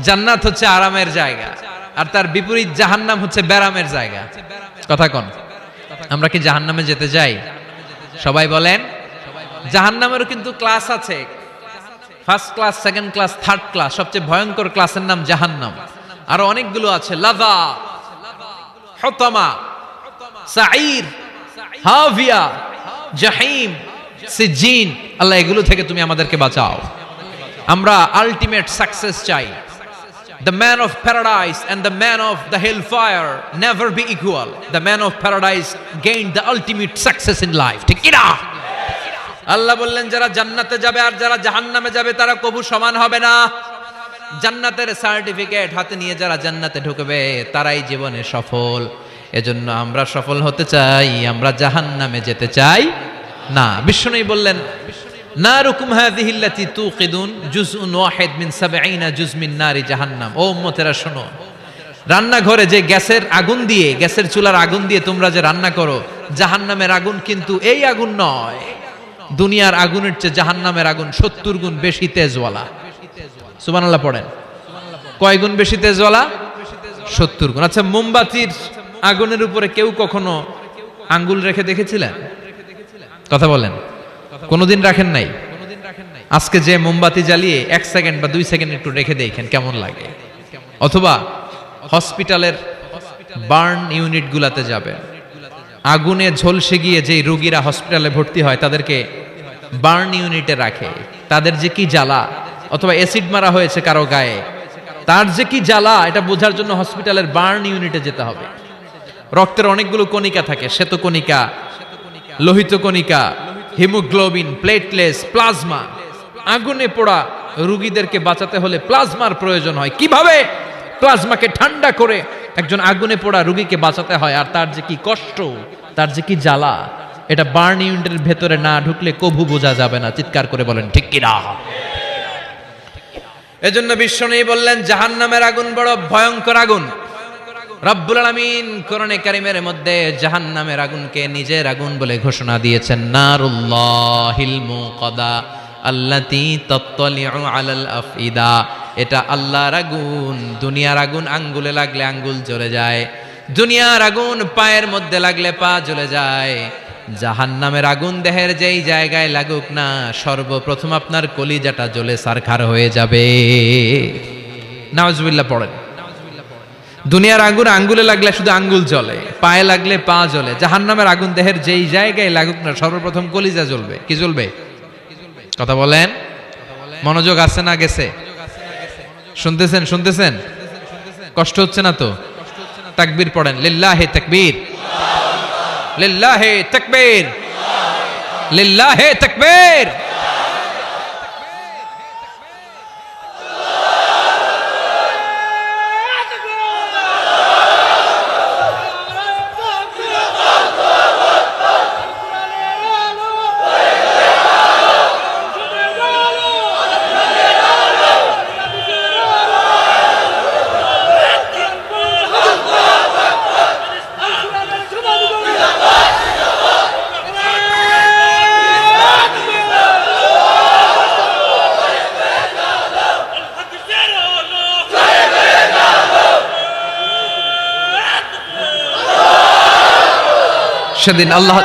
জান্নাত হচ্ছে আরামের জায়গা, আর তার বিপরীত জাহান্নাম হচ্ছে ব্যারামের জায়গা। কথা কোন? আমরা কি জাহান্নামে যেতে চাই? সবাই বলেন। জাহান্নামেরও কিন্তু ক্লাস আছে, first class, second class, third class. সবচেয়ে ভয়ঙ্কর ক্লাসের নাম জাহান্নাম। আরো অনেকগুলো আছে, লাযা, হুতামা, সাঈর, হাভিয়া, জাহিম, সিজিন। আল্লাহ এগুলো থেকে তুমি আমাদেরকে বাঁচাও। আমরা আলটিমেট সাকসেস চাই। The man of paradise and the man of the hellfire never be equal. The man of paradise gained the ultimate success in life. ঠিক কি না? আল্লাহ বললেন যারা জান্নাতে যাবে আর যারা জাহান্নামে যাবে তারা কবু সমান হবে না। জান্নাতের সার্টিফিকেট হাতে নিয়ে যারা জান্নাতে ঢুকবে তারাই জীবনে সফল। এজন্য আমরা সফল হতে চাই, আমরা জাহান্নামে যেতে চাই না। বিষ্ণুই বললেন নারুকুম হাযিহিল্লাতী তুকিদুন জুজউন ওয়াহিদ মিন ৭০ জুজ মিন নারি জাহান্নাম। ও উম্মতেরা শোনো, রান্নাঘরে যে গ্যাসের আগুন দিয়ে, গ্যাসের চুলার আগুন দিয়ে তোমরা যে রান্না করো, জাহান্নামের আগুন কিন্তু এই আগুন নয়। দুনিয়ার আগুনের চেয়ে জাহান্নামের আগুন ৭০ গুণ বেশি তেজওয়ালা। সুবহানাল্লাহ পড়েন। কয় গুণ বেশি তেজওয়ালা? ৭০ গুণ। আচ্ছা, মোমবাতির আগুনের উপরে কেউ কখনো আঙ্গুল রেখে দেখেছিলেন? কথা বলেন। কোনোদিন রাখেন নাই? আজকে যে মোমবাতি জ্বালিয়ে ১ সেকেন্ড বা ২ সেকেন্ড একটু রেখে দেখেন কেমন লাগে। অথবা হসপিটালের বার্ন ইউনিট গুলাতে যাবে, আগুনে ঝলসে গিয়ে যেই রোগীরা হসপিটালে ভর্তি হয় তাদেরকে বার্ন ইউনিটে রাখে, তাদের যে কি জ্বালা। অথবা অ্যাসিড মারা হয়েছে কারো গায়ে, তার যে কি জ্বালা এটা বোঝার জন্য হসপিটালের বার্ন ইউনিটে যেতে হবে। রক্তের অনেকগুলো কণিকা থাকে, শ্বেতকণিকা, লোহিত কণিকা, হিমোগ্লোবিন, প্লেটলেটস, প্লাজমা। আগুনে পোড়া রোগীদেরকে বাঁচাতে হলে প্লাজমার প্রয়োজন হয়। কিভাবে প্লাজমাকে ঠান্ডা করে একজন আগুনে পোড়া রোগীকে বাঁচাতে হয়, আর তার যে কি কষ্ট, তার যে কি জ্বালা, এটা বার্ন ইউনিটের ভেতরে না ঢুকলে কভু বোঝা যাবে না। চিৎকার করে বলেন ঠিক কি না? এজন্য বিশ্বনবী বললেন জাহান্নামের আগুন বড় ভয়ঙ্কর আগুন। রব্বুল আলামিন কোরআনে কারীমের মধ্যে জাহান্নামের আগুনকে নিজের আগুন বলে ঘোষণা দিয়েছেন, নারুল্লাহিল মুকাদা আল্লাতী তাত্তালিউ আলাল আফইদা। এটা আল্লাহর আগুন। দুনিয়ার আগুন আঙ্গুলে লাগলে আঙ্গুল জ্বলে যায়, দুনিয়ার আগুন পায়ের মধ্যে লাগলে পা জ্বলে যায়। জাহান্নামের আগুন দেহের যেই জায়গায় লাগুক না, সর্বপ্রথম আপনার কলিজাটা জ্বলে সারখার হয়ে যাবে। নাউজুবিল্লাহ পড়েন। দুনিয়ার আগুন আঙ্গুলে লাগলে শুধু আঙ্গুল জ্বলে, পায়ে লাগলে পা জ্বলে। জাহান্নামের আগুন দেহের যেই জায়গায় লাগুক না, সর্বপ্রথম কলিজা জ্বলবে। কি জ্বলবে? কথা বলেন। মনোযোগ আছে না গেছে? শুনতেছেন? শুনতেছেন? কষ্ট হচ্ছে না তো? তাকবীর পড়েন। লিল্লাহি তাকবীর, লিল্লাহি তাকবীর, লিল্লাহি তাকবীর। সেদিন আল্লাহ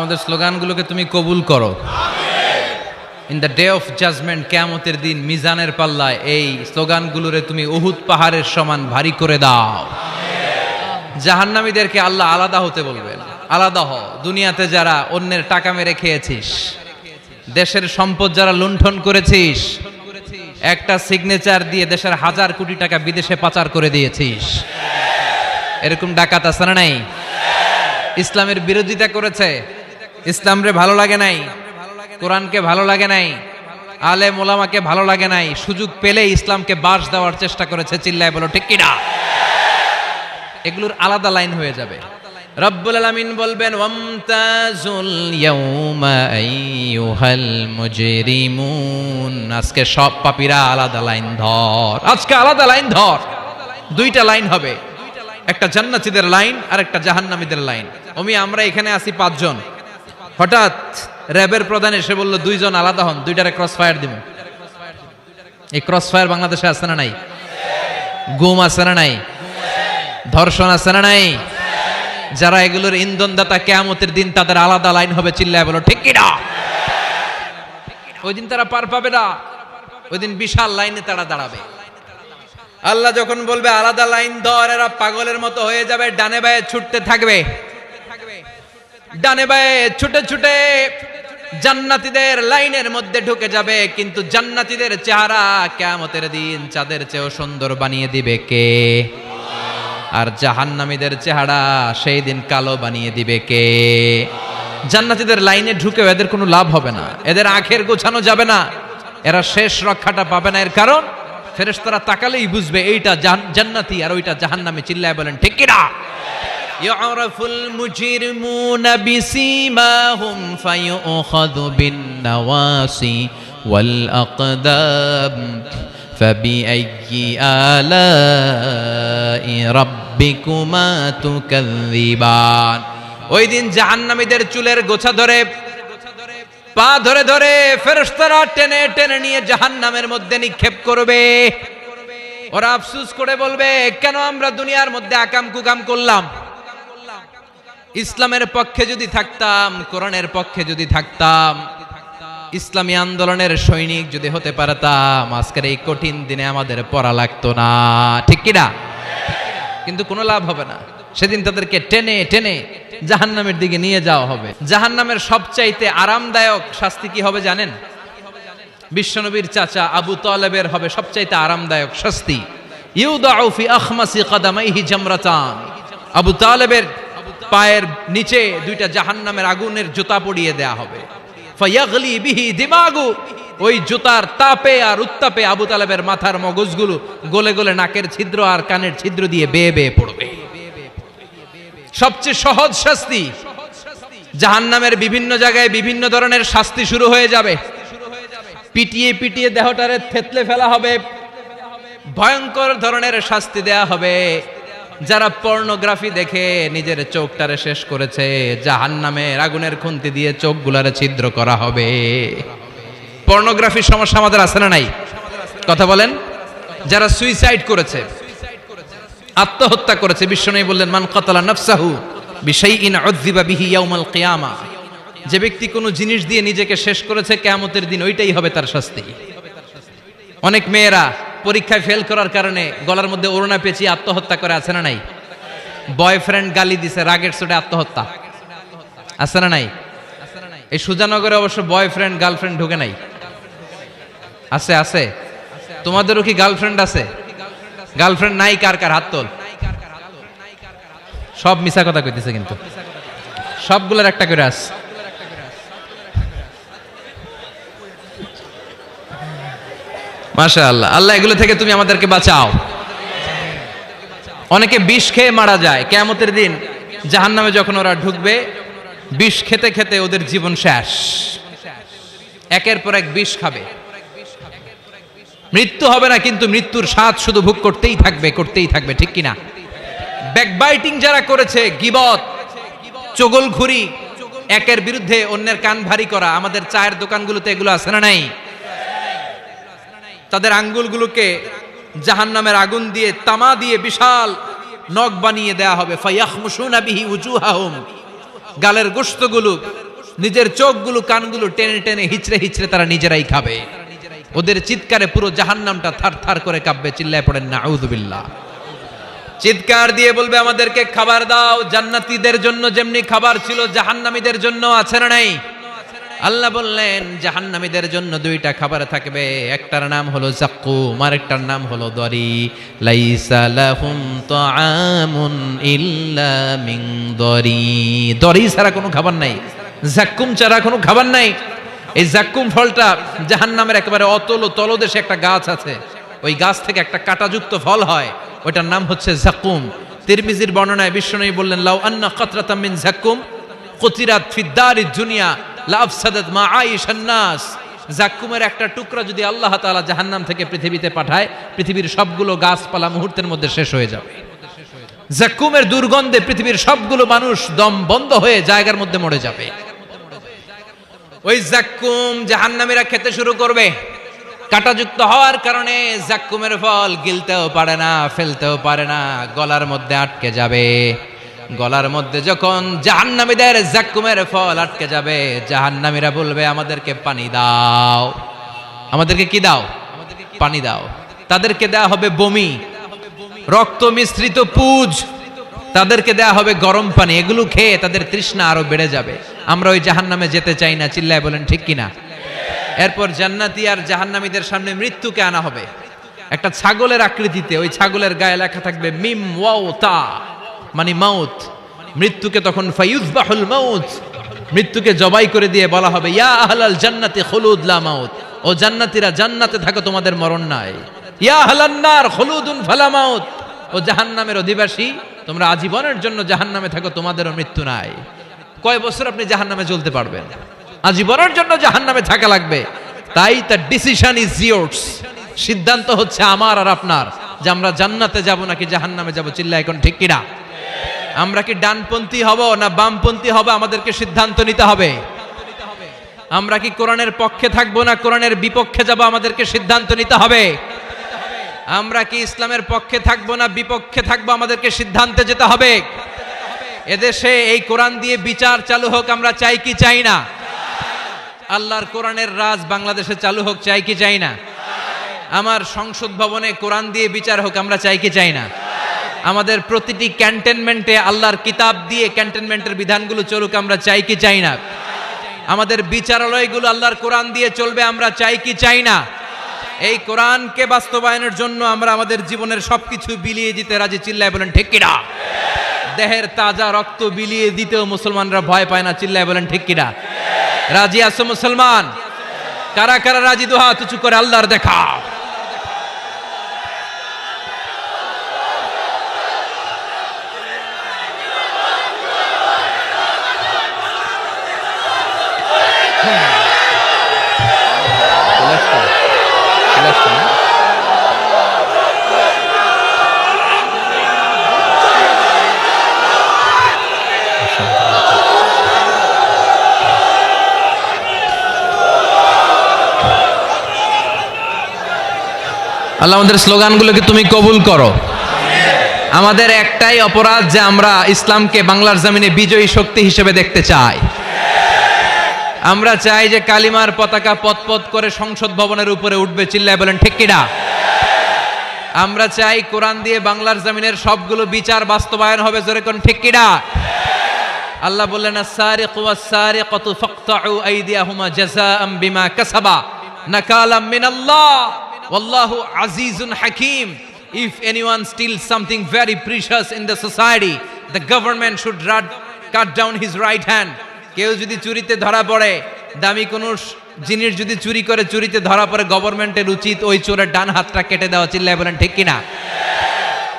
আমাদের স্লোগানগুলোকে তুমি কবুল করো। In the day of judgement, কিয়ামতের দিন মিজানের পাল্লায় এই স্লোগানগুলোরে তুমি উহুদ পাহাড়ের সমান ভারী করে দাও। জাহান্নামীদেরকে আল্লাহ আলাদা হতে বলবেন। আলাদা হ। দুনিয়াতে যারা অন্যের টাকা মেরে খেয়েছিস, দেশের সম্পদ যারা লুণ্ঠন করেছিস, একটা সিগনেচার দিয়ে দেশের 1000 কোটি টাকা বিদেশে পাচার করে দিয়েছিস। এরকম ডাকাত আছে না নাই? ইসলামের বিরোধিতা করেছে, ইসলামরে ভালো লাগে নাই, কোরআনকে ভালো লাগে নাই, আলেম ওলামাকে ভালো লাগে নাই, সুযোগ পেলে ইসলামকে বাস দেওয়ার চেষ্টা করেছে। চিল্লায় বলো ঠিক কিনা? এগুলোর আলাদা লাইন হয়ে যাবে। রব্বুল আলামিন বলবেন ওয়ামতাজুল ইয়াউমা আইয়ুহাল মুজরিমুন, আজকে সব পাপীরা আলাদা লাইন ধর, আজকে আলাদা লাইন ধর। দুইটা লাইন হবে, একটা জান্নাতীদের লাইন আর একটা জাহান্নামীদের লাইন। আমরা এখানে আছি 5 জন, হঠাৎ র্যাবের প্রধান এসে বলল 2 জন আলাদা হন, দুইটারে ক্রস ফায়ার দিব। এই ক্রস ফায়ার বাংলাদেশে আছে না নাই? গুম আছে না নাই? ধর্ষণ আছে না নাই? যারা এগুলোর ইন্ধনদাতা, কিয়ামতের দিন তাদের আলাদা লাইন হবে। চিল্লায় বলো ঠিক কিনা? ওই দিন তারা পার পাবে না, ওই দিন বিশাল লাইনে তারা দাঁড়াবে। আল্লাহ যখন বলবে আলাদা লাইন ধর, এরা পাগলের মতো হয়ে যাবে, ডানে বায়ে ছুটতে থাকবে। ডানে বায়ে ছুটে ছুটে জান্নাতীদের লাইনের মধ্যে ঢুকে যাবে, কিন্তু জান্নাতীদের চেহারা কিয়ামতের দিন চাঁদের চেয়েও সুন্দর বানিয়ে দিবে কে? আর জাহান্নামীদের চেহারা সেই দিন কালো বানিয়ে দিবে কে? জান্নাতীদের লাইনে ঢুকেও এদের কোনো লাভ হবে না, এদের আখের গোছানো যাবে না, এরা শেষ রক্ষাটা পাবে না। এর কারণ ফেরেশতারা তাকালেই বুঝবে এইটা জান্নাতি আর ওইটা জাহান্নামী। চিল্লায় বলেন ঠিক কিনা? ইউরাফুল মুজরিমুনা বিসীমাহুম ফায়ুখাযু বিন-নাওয়াসি ওয়াল আকদাম ফাবিআইয়ি আলাই রাব্বিকুমা তুকাযযিবান। ওই দিন জাহান্নামীদের চুলের গোছা ধরে, পা ধরে ধরে ফেরেশতারা টেনে টেনে নিয়ে জাহান্নামের মধ্যে নিক্ষেপ করবে। ওরা আফসোস করে বলবে, কেন আমরা দুনিয়ার মধ্যে আকাম কুকাম করলাম? ইসলামের পক্ষে যদি থাকতাম, কোরআনের পক্ষে যদি থাকতাম, ইসলামী আন্দোলনের সৈনিক যদি হতে পারতাম, আজকের এই কঠিন দিনে আমাদের পড়া লাগতো না। ঠিক কিনা? কিন্তু কোনো লাভ হবে না। সেদিন তাদেরকে টেনে টেনে জাহান্নামের দিকে নিয়ে যাওয়া হবে। জাহান্নামের সবচাইতে আরামদায়ক শাস্তি কি হবে জানেন? বিশ্বনবীর চাচা আবু তালেবের হবে সবচাইতে আরামদায়ক শাস্তি। ইউদাউ ফি আখমাসি কদামাইহি জামরাতান, আবু তালেবের পায়ের নিচে 2টা জাহান্নামের আগুনের জুতা পরিয়ে দেয়া হবে। ফায়াগলি বিহি দিমাগু, ওই জুতার তাপে আর উত্তাপে আবু তালেবের মাথার মগজগুলো গলে গলে নাকের ছিদ্র আর কানের ছিদ্র দিয়ে বেয়ে বেয়ে পড়বে। সবচেয়ে সহজ শাস্তি। জাহান্নামের বিভিন্ন জায়গায় বিভিন্ন ধরনের শাস্তি শুরু হয়ে যাবে। পিটিয়ে পিটিয়ে দেহটারে থেতলে ফেলা হবে, ভয়ঙ্কর ধরনের শাস্তি দেয়া হবে। যারা পর্নোগ্রাফি দেখে নিজের চোখটারে শেষ করেছে, জাহান্নামের আগুনের খুন্তি দিয়ে চোখগুলারে ছিদ্র করা হবে। পর্নোগ্রাফির সমস্যা আমাদের আছে না নাই? কথা বলেন। যারা সুইসাইড করেছে, আত্মহত্যা করেছে, বিশ্বনবী বললেন মান কাতালা নাফসাহু বিশাইইন উযযিবা বিহি ইয়াউমাল কিয়ামা, যে ব্যক্তি কোনো জিনিস দিয়ে নিজেকে শেষ করেছে, কিয়ামতের দিন ওইটাই হবে তার শাস্তি। অনেক মেয়েরা পরীক্ষায় ফেল করার কারণে গলার মধ্যে ওড়না পেঁচিয়ে আত্মহত্যা করে, আছে না নাই? বয়ফ্রেন্ড গালি দিছে, রাগের চোটে আত্মহত্যা, আছে না নাই? এই সুজানগরে অবশ্য বয়ফ্রেন্ড গার্লফ্রেন্ড ঢুকে নাই, আছে আছে। তোমাদেরও কি গার্লফ্রেন্ড আছে? গার্লফ্রেন্ড নাই কার কার হাত তোল। সব মিছা কথা কইতেছে, কিন্তু সবগুলোর একটা করে আস। মাশাআল্লাহ, আল্লাহ এগুলো থেকে তুমি আমাদেরকে বাঁচাও। অনেকে বিষ খেয়ে মারা যায়। কিয়ামতের দিন জাহান্নামে যখন ওরা ঢুকবে, বিষ খেতে খেতে ওদের জীবন শেষ। একের পর এক বিষ খাবে, মৃত্যু হবে না, কিন্তু মৃত্যুর স্বাদ শুধু ভোগ করতেই থাকবে, করতেই থাকবে। ঠিক কিনা? ব্যাকবাইটিং যারা করেছে, গীবত, চগলখুরি, একের বিরুদ্ধে অন্যের কান ভারী করা, আমাদের চায়ের দোকানগুলোতে এগুলো আছে না নাই? তাদের আঙ্গুলগুলোকে জাহান্নামের আগুন দিয়ে, তামা দিয়ে বিশাল নখ বানিয়ে দেয়া হবে। ফায়াখমুশুনা বিহি উজুহাহুম, গালের গোশতগুলো, নিজের চোখগুলো, কানগুলো টেনে টেনে হিচড়ে হিচড়ে তারা নিজেরাই খাবে। ওদের চিৎকারে পুরো জাহান্নামটা থার থার করে কাঁপবে। চিল্লায় পড়েন নাউযুবিল্লাহ। চিৎকার দিয়ে বলবে আমাদেরকে খাবার দাও। জান্নাতীদের জন্য যেমনি খাবার ছিল, জাহান্নামীদের জন্য আছে না নাই? আল্লাহ বললেন জাহান্নামীদের জন্য দুইটা খাবার থাকবে, একটার নাম হলো যাক্কুম, আরেকটার নাম হলো দরি। লাইসা লাহুম তাআমুন ইল্লা মিন দরি, দরি ছাড়া কোনো খাবার নাই, যাক্কুম ছাড়া কোনো খাবার নাই। এই যাক্কুম ফলটা জাহান্নামের একেবারে অতল তলদেশে একটা গাছ আছে, ওই গাছ থেকে একটা কাঁটাযুক্ত ফল হয়, ওইটার নাম হচ্ছে যাক্কুম। তিরমিজির বর্ণনায় বিশ্বনবী বললেন, লাউ আন্না কাতরাতাম মিন যাক্কুম কুতিরাত ফিদ দারিদ দুনিয়া লাফসাদাত মাআইশান নাস। যাক্কুমের একটা টুকরা যদি আল্লাহ তাআলা জাহান্নাম থেকে পৃথিবীতে পাঠায়, পৃথিবীর সবগুলো গাছপালা মুহূর্তের মধ্যে শেষ হয়ে যাবে। যাক্কুমের দুর্গন্ধে পৃথিবীর সবগুলো মানুষ দম বন্ধ হয়ে জায়গার মধ্যে মরে যাবে। ওই যাক্কুম জাহান্নামীরা খেতে শুরু করবে। কাঁটাযুক্ত হওয়ার কারণে যাক্কুমের ফল গিলতেও পারে না, ফেলতেও পারে না, গলার মধ্যে আটকে যাবে। গলার মধ্যে যখন জাহান্নামীদের যাক্কুমের ফল আটকে যাবে, জাহান্নামীরা বলবে, আমাদেরকে পানি দাও। আমাদেরকে কি দাও? পানি দাও। তাদেরকে দেয়া হবে বমি, রক্ত মিশ্রিত পুজ, তাদেরকে দেয়া হবে গরম পানি। এগুলো খেয়ে তাদের তৃষ্ণা আরো বেড়ে যাবে। আমরা ওই জাহান্নামে যেতে চাই না, চিল্লায় বলেন ঠিক কিনা। এরপর জান্নাতি আর জাহান্নামীদের সামনে মৃত্যুকে আনা হবে একটা ছাগলের আকৃতিতে। ওই ছাগলের গায়ে লেখা থাকবে মিম ওয়াও তা, মানে মাউত। মৃত্যুকে তখন ফায়ুযবাহুল মাউত, মৃত্যুকে জবাই করে দিয়ে বলা হবে, ইয়া আহলাল জান্নাতি খুলুদ লা মাউত, ও জান্নাতীরা জান্নাতে থাকো, তোমাদের মরণ নাই। ইয়া আহলান নার খুলুদুন ফালা মাউত, ও জাহান্নামের অধিবাসী, তোমরা আজীবনের জন্য জাহান্নামে থাকো, তোমাদেরও মৃত্যু নাই। কয় বছর আপনি জাহান্নামে চলতে পারবেন? আজীবনের জন্য জাহান্নামে থাকা লাগবে। তাই দ্য ডিসিশন ইজ ইয়ার্স, সিদ্ধান্ত হচ্ছে আমার আর আপনার, যে আমরা জান্নাতে যাব নাকি জাহান্নামে যাব। চিল্লা এখন ঠিক কিনা? আমরা কি ডানপন্থী হব না বামপন্থী হব, আমাদেরকে সিদ্ধান্ত নিতে হবে। আমরা কি কোরআনের পক্ষে থাকবো না কোরআনের বিপক্ষে যাব, আমাদেরকে সিদ্ধান্ত নিতে হবে। আমরা কি ইসলামের পক্ষে থাকবো না বিপক্ষে থাকবো, আমাদেরকে সিদ্ধান্তে যেতে হবে। এদেশে এই কোরআন দিয়ে বিচার চালু হোক, আমরা চাই কি চাই না? আল্লাহর কোরআনের রাজ বাংলাদেশে চালু হোক, চাই কি চাই না? আমার সংসদ ভবনে কোরআন দিয়ে বিচার হোক, আমরা চাই কি চাই না? আমাদের প্রতিটি ক্যান্টনমেন্টে আল্লাহর কিতাব দিয়ে ক্যান্টনমেন্টের বিধানগুলো চলুক, আমরা চাই কি চাই না? আমাদের বিচারালয়গুলো আল্লাহর কোরআন দিয়ে চলবে, আমরা চাই কি চাই না? এই কোরআনকে বাস্তবায়নের জন্য আমরা আমাদের জীবনের সবকিছু বিলিয়ে দিতে রাজি। চিল্লায় বলেন ঠিক কিনা? দেহের তাজা রক্ত বিলিয়ে দিতেও মুসলমানরা ভয় পায় না। চিল্লায় বলেন ঠিক কিনা? রাজি আছো মুসলমান? কারা কারা রাজি? দু হাত উঁচু করে আল্লাহর দেখা। আল্লাহ আমাদের স্লোগানগুলোকে তুমি কবুল করো। আমাদের একটাই অপরাধ যে আমরা ইসলামকে বাংলার জমিনে বিজয়ী শক্তি হিসেবে দেখতে চাই। আমরা চাই যে কালিমার পতাকা পতপত করে সংসদ ভবনের উপরে উঠবে। চিল্লায় বলেন ঠিক কিনা? আমরা চাই কোরআন দিয়ে বাংলার জমিনের সবগুলো বিচার বাস্তবায়ন হবে। জোরে কোন ঠিক কিনা? আল্লাহ বললেন, আস-সারিকু ওয়াস-সারিকাতু ফাকতাউ আইদিয়াহুমা জাযাআম বিমা কাসাবা নাকালাম মিনাল্লাহ ওয়াল্লাহু আজিজুন হাকীম। If anyone steals something very precious in the society, the government should cut down his right hand. কেউ যদি চুরিতে ধরা পড়ে, দামি কোনো জিনিস যদি চুরি করে, চুরিতে ধরা পড়ে, গভর্নমেন্টের উচিত ওই চোরের ডান হাতটা কেটে দেওয়া। চিল্লায় বলেন ঠিক কিনা?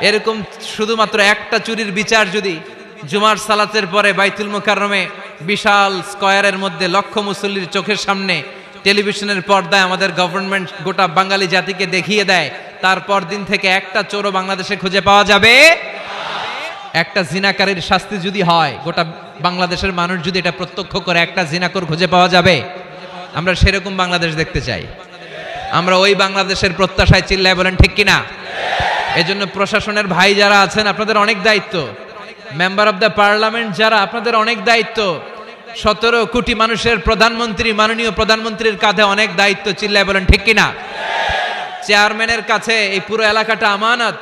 এরকম শুধুমাত্র একটা চুরির বিচার যদি জুমার সালাতের পরে বাইতুল মুকাররমে বিশাল স্কয়ারের মধ্যে লক্ষ মুসল্লির চোখের সামনে টেলিভিশনের পর্দায় আমাদের গভর্নমেন্ট গোটা বাঙালি জাতিকে দেখিয়ে দেয়, তারপর দিন থেকে একটা চোরও বাংলাদেশে খুঁজে পাওয়া যাবে। একটা জিনাকারীর শাস্তি যদি হয়, গোটা বাংলাদেশের মানুষ যদি এটা প্রত্যক্ষ করে, একটা জিনাকর খুঁজে পাওয়া যাবে। আমরা সেরকম বাংলাদেশ দেখতে চাই। আমরা ওই বাংলাদেশের প্রত্যাশায়। চিল্লায় বলেন ঠিক কিনা? এজন্য প্রশাসনের ভাই যারা আছেন, আপনাদের অনেক দায়িত্ব। মেম্বার অব দ্য পার্লামেন্ট যারা, আপনাদের অনেক দায়িত্ব। 17 কোটি মানুষের প্রধানমন্ত্রী, মাননীয় প্রধানমন্ত্রীর কাঁধে অনেক দায়িত্ব। চিল্লায় বলেন ঠিক কিনা? চেয়ারম্যানের কাছে এই পুরো এলাকাটা আমানত।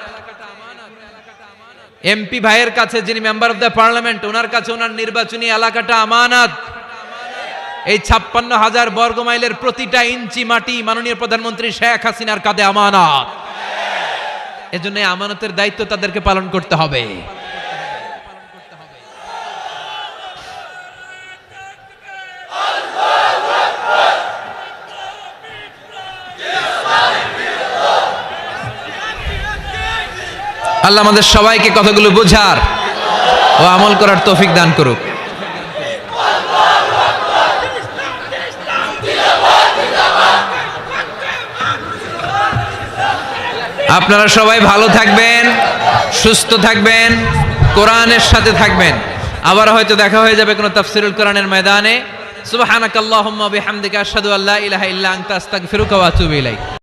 এমপি ভাইয়ের কাছে, যিনি মেম্বার অব দ্য পার্লামেন্ট, ওনার কাছে ওনার নির্বাচনী এলাকাটা আমানত। এই 56,000 বর্গ মাইলের প্রতিটা ইঞ্চি মাটি মাননীয় প্রধানমন্ত্রী শেখ হাসিনার কাঁধে আমানত। এজন্য এই আমানতের দায়িত্ব তাদেরকে পালন করতে হবে। আল্লাহ আমাদের সবাইকে কথাগুলো বোঝার ও আমল করার তৌফিক দান করুক। আপনারা সবাই ভালো থাকবেন, সুস্থ থাকবেন, কোরআনের সাথে থাকবেন। আবার হয়তো দেখা হয়ে যাবে কোনো তাফসিরুল কোরআনের ময়দানে। সুবহানাকাল্লাহুম্মা বিহামদিকা আশহাদু আল্লা ইলাহা ইল্লা আনতা আস্তাগফিরুকা ওয়া আতুবু ইলাইক।